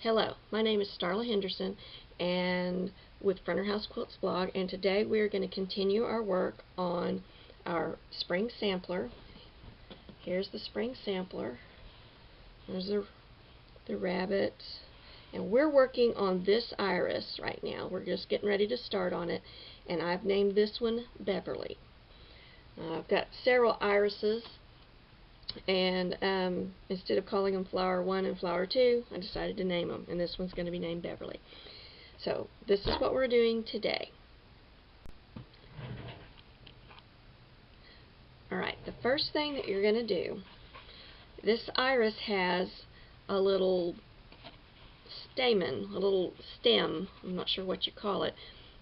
Hello, my name is Starla Henderson and with Fronterhouse Quilts blog, and today we are going to continue our work on our spring sampler. Here's the spring sampler. There's the rabbit, and we're working on this iris right now. We're just getting ready to start on it, and I've named this one Beverly. I've got several irises, and instead of calling them flower 1 and flower 2, I decided to name them, and this one's going to be named Beverly. So this is what we're doing today. Alright, the first thing that you're going to do, this iris has a little stamen, a little stem, I'm not sure what you call it,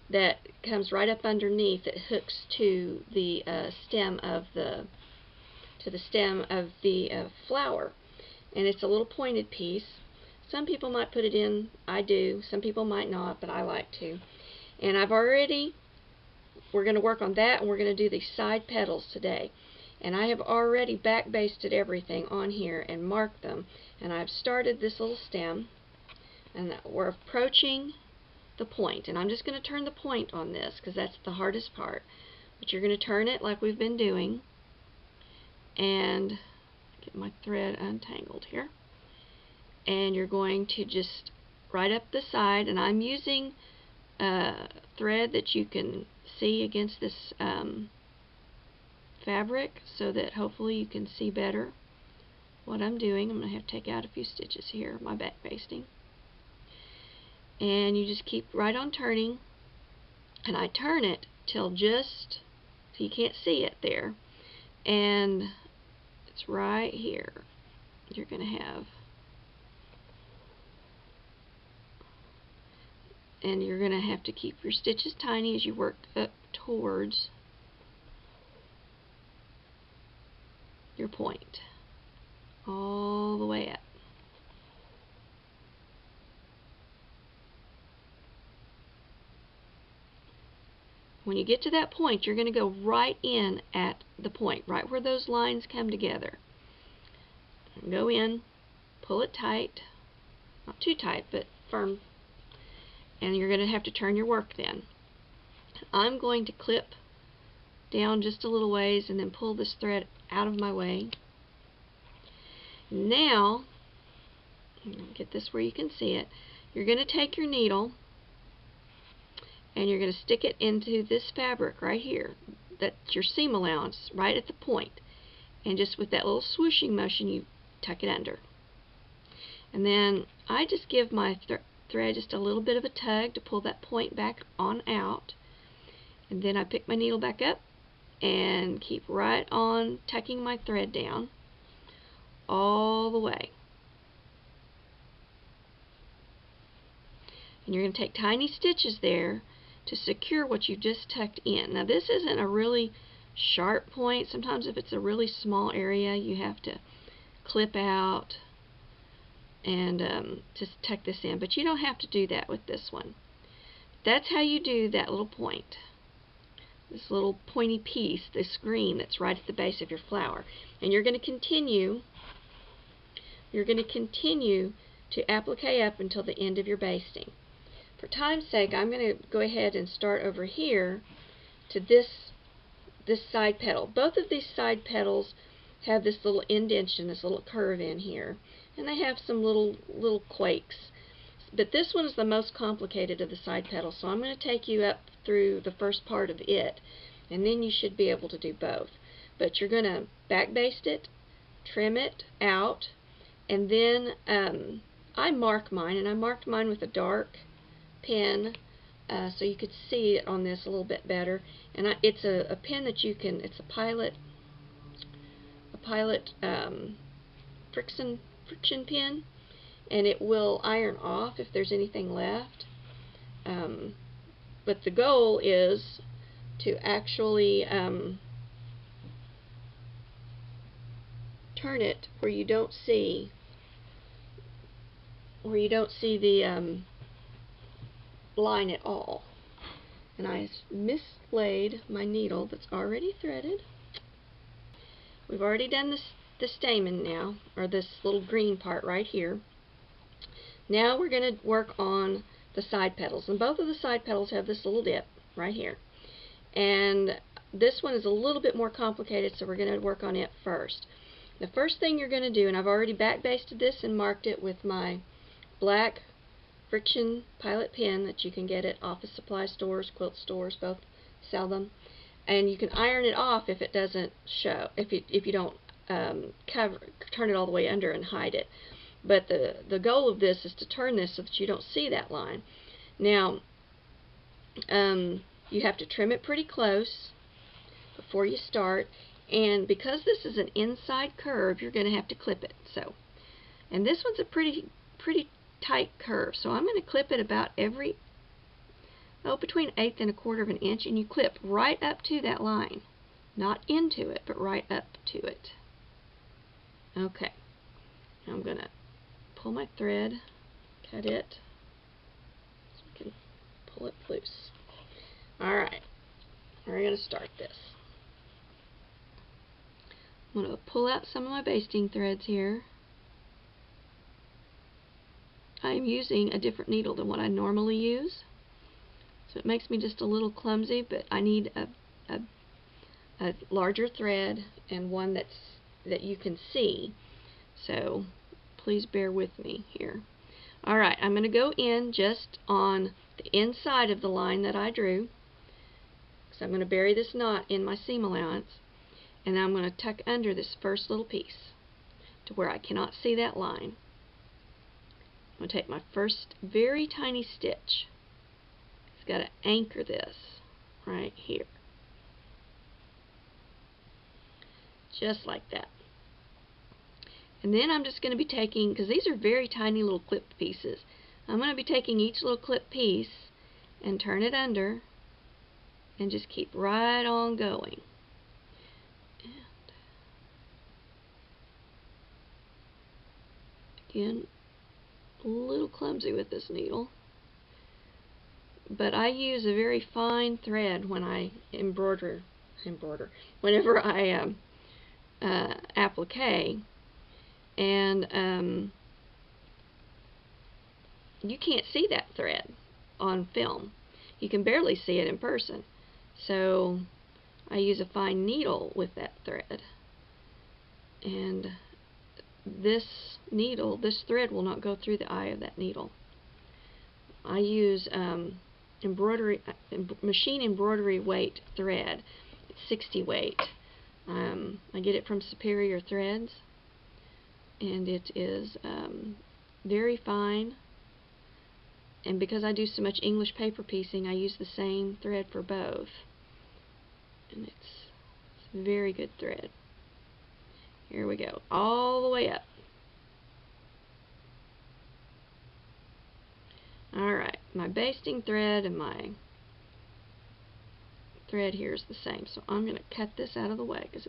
that comes right up underneath. It hooks to the stem of the flower, and it's a little pointed piece. Some people might put it in, I do, some people might not, but I like to. And we're going to work on that, and we're going to do these side petals today. And I have already back basted everything on here and marked them, and I've started this little stem, and we're approaching the point, and I'm just going to turn the point on this because that's the hardest part. But you're going to turn it like we've been doing, and get my thread untangled here, and you're going to just right up the side, and I'm using thread that you can see against this fabric so that hopefully you can see better what I'm doing. I'm going to have to take out a few stitches here, my back basting, and you just keep right on turning, and I turn it till just so you can't see it there, and it's right here. You're going to have, and you're going to have to keep your stitches tiny as you work up towards your point, all the way up. When you get to that point, you're going to go right in at the point, right where those lines come together. Go in, pull it tight, not too tight, but firm, and you're going to have to turn your work then. I'm going to clip down just a little ways and then pull this thread out of my way. Now, get this where you can see it, you're going to take your needle and you're going to stick it into this fabric right here. That's your seam allowance, right at the point. And just with that little swooshing motion, you tuck it under. And then I just give my thread just a little bit of a tug to pull that point back on out. And then I pick my needle back up and keep right on tucking my thread down all the way. And you're going to take tiny stitches there to secure what you just tucked in. Now this isn't a really sharp point. Sometimes if it's a really small area, you have to clip out and just tuck this in, but you don't have to do that with this one. That's how you do that little point, this little pointy piece, this green that's right at the base of your flower. And you're going to continue to applique up until the end of your basting. For time's sake, I'm going to go ahead and start over here to this side petal. Both of these side petals have this little indentation, this little curve in here, and they have some little quakes. But this one is the most complicated of the side petals, so I'm going to take you up through the first part of it, and then you should be able to do both. But you're going to back baste it, trim it out, and then I mark mine, and I marked mine with a dark pen so you could see it on this a little bit better. And it's a pen that you can, it's a Pilot friction pen, and it will iron off if there's anything left. But the goal is to actually turn it where you don't see the line at all. And I mislaid my needle that's already threaded. We've already done the stamen now, or this little green part right here. Now we're going to work on the side petals, and both of the side petals have this little dip right here, and this one is a little bit more complicated, so we're going to work on it first. The first thing you're going to do, and I've already back basted this and marked it with my black friction pilot pen that you can get at office supply stores, quilt stores, both sell them, and you can iron it off if it doesn't show, if you don't turn it all the way under and hide it. But the goal of this is to turn this so that you don't see that line. Now, you have to trim it pretty close before you start, and because this is an inside curve, you're going to have to clip it. So, and this one's a pretty tight curve, so I'm going to clip it about every between 1/8 and 1/4 of an inch, and you clip right up to that line, not into it, but right up to it. Okay, now I'm going to pull my thread, cut it, so I can pull it loose. Alright, we're going to start this. I'm going to pull out some of my basting threads here. I am using a different needle than what I normally use, so it makes me just a little clumsy, but I need a larger thread and one that you can see, so please bear with me here. Alright, I'm going to go in just on the inside of the line that I drew, because I'm going to bury this knot in my seam allowance, and I'm going to tuck under this first little piece to where I cannot see that line. I'm going to take my first very tiny stitch. It's got to anchor this right here, just like that. And then I'm just going to be taking, because these are very tiny little clip pieces, I'm going to be taking each little clip piece and turn it under and just keep right on going. And again, a little clumsy with this needle, but I use a very fine thread when I embroider whenever I applique. And you can't see that thread on film. You can barely see it in person. So I use a fine needle with that thread. And this thread will not go through the eye of that needle. I use machine embroidery weight thread. It's 60 weight. I get it from Superior Threads, and it is very fine, and because I do so much English paper piecing, I use the same thread for both, and it's a very good thread. Here we go, all the way up. Alright, my basting thread and my thread here is the same, so I'm going to cut this out of the way because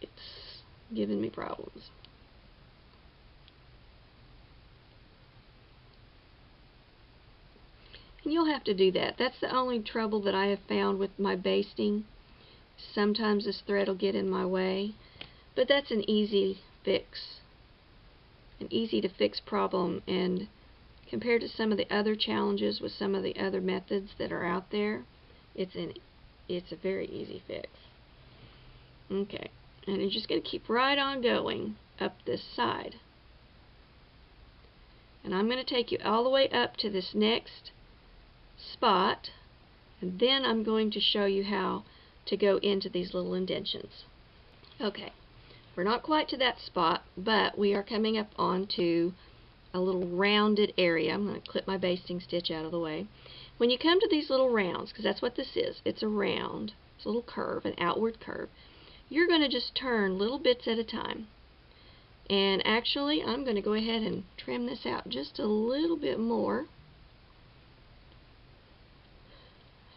it's giving me problems. And you'll have to do that. That's the only trouble that I have found with my basting. Sometimes this thread will get in my way, but that's an easy fix, an easy to fix problem, and compared to some of the other challenges with some of the other methods that are out there, it's a very easy fix. Okay, and you're just going to keep right on going up this side. And I'm going to take you all the way up to this next spot, and then I'm going to show you how to go into these little indentions. Okay, we're not quite to that spot, but we are coming up onto a little rounded area. I'm going to clip my basting stitch out of the way. When you come to these little rounds, because that's what this is, it's a round, it's a little curve, an outward curve, you're going to just turn little bits at a time. And actually, I'm going to go ahead and trim this out just a little bit more.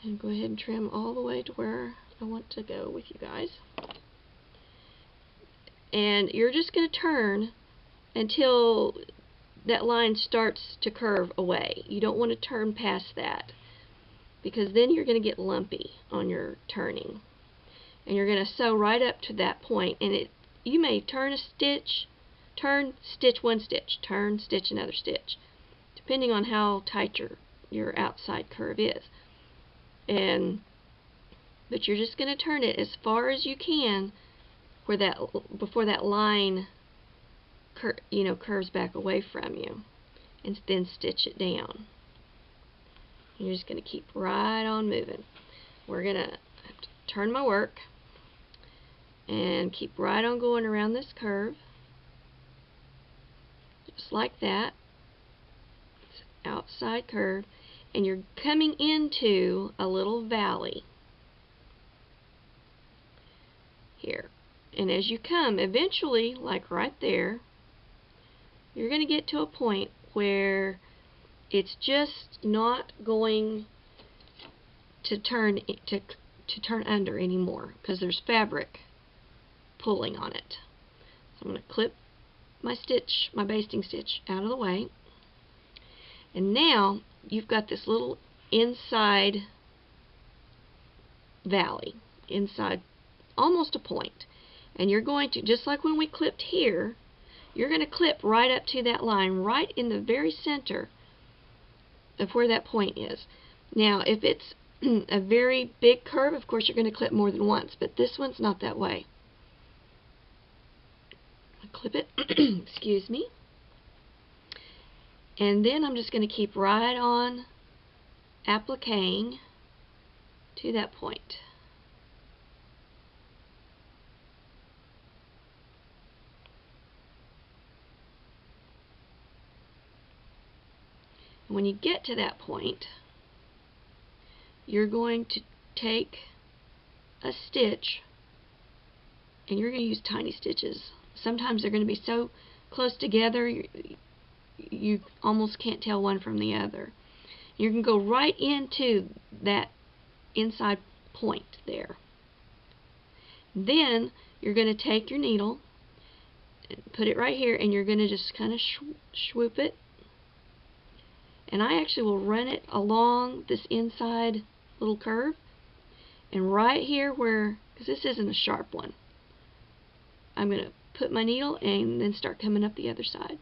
And go ahead and trim all the way to where I want to go with you guys. And you're just going to turn until that line starts to curve away. You don't want to turn past that, because then you're going to get lumpy on your turning. And you're going to sew right up to that point, and you may turn a stitch turn, stitch one stitch, turn, stitch another stitch, depending on how tight your outside curve is. But you're just going to turn it as far as you can where before that line curves back away from you, and then stitch it down. You're just going to keep right on moving. We're going to turn my work and keep right on going around this curve, just like that. It's outside curve, and you're coming into a little valley here. And as you come, eventually, like right there, you're going to get to a point where it's just not going to turn under anymore, because there's fabric pulling on it. So I'm going to clip my basting stitch out of the way, and now you've got this little inside valley, inside almost a point, and you're going to, just like when we clipped here, you're going to clip right up to that line, right in the very center of where that point is. Now, if it's a very big curve, of course you're going to clip more than once, but this one's not that way. I'll clip it, excuse me, and then I'm just going to keep right on appliquing to that point. When you get to that point, you're going to take a stitch, and you're going to use tiny stitches. Sometimes they're going to be so close together you almost can't tell one from the other. You can go right into that inside point there. Then you're going to take your needle and put it right here, and you're going to just kind of swoop it. And I actually will run it along this inside little curve, and right here where, because this isn't a sharp one, I'm going to put my needle and then start coming up the other side.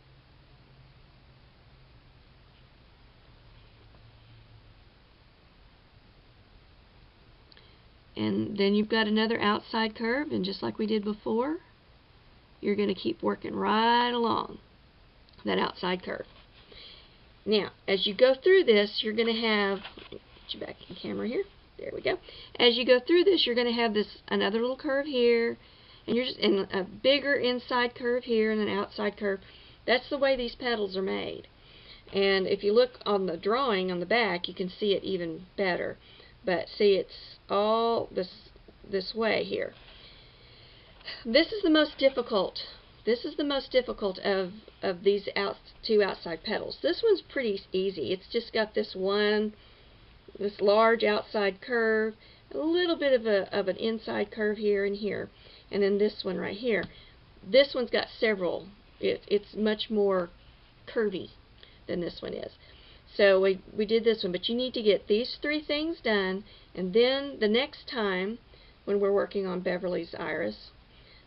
And then you've got another outside curve, and just like we did before, you're going to keep working right along that outside curve. Now, as you go through this, you're going to have, get you back in camera here, there we go. As you go through this, you're going to have another little curve here, and you're just in a bigger inside curve here and an outside curve. That's the way these petals are made. And if you look on the drawing on the back, you can see it even better. But see, it's all this way here. This is the most difficult. This is the most difficult of these two outside petals. This one's pretty easy. It's just got this large outside curve, a little bit of an inside curve here and here, and then this one right here. This one's got several. It's much more curvy than this one is. So we did this one, but you need to get these three things done, and then the next time when we're working on Beverly's iris,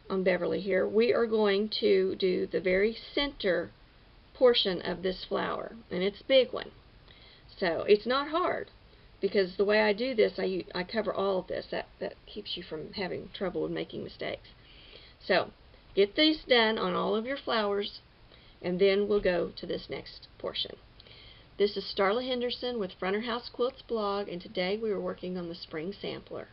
on Beverly here, we are going to do the very center portion of this flower, and it's a big one. So it's not hard, because the way I do this, I cover all of this. That keeps you from having trouble with making mistakes. So get these done on all of your flowers, and then we'll go to this next portion. This is Starla Henderson with Fronterhouse Quilts blog, and today we were working on the Spring Sampler.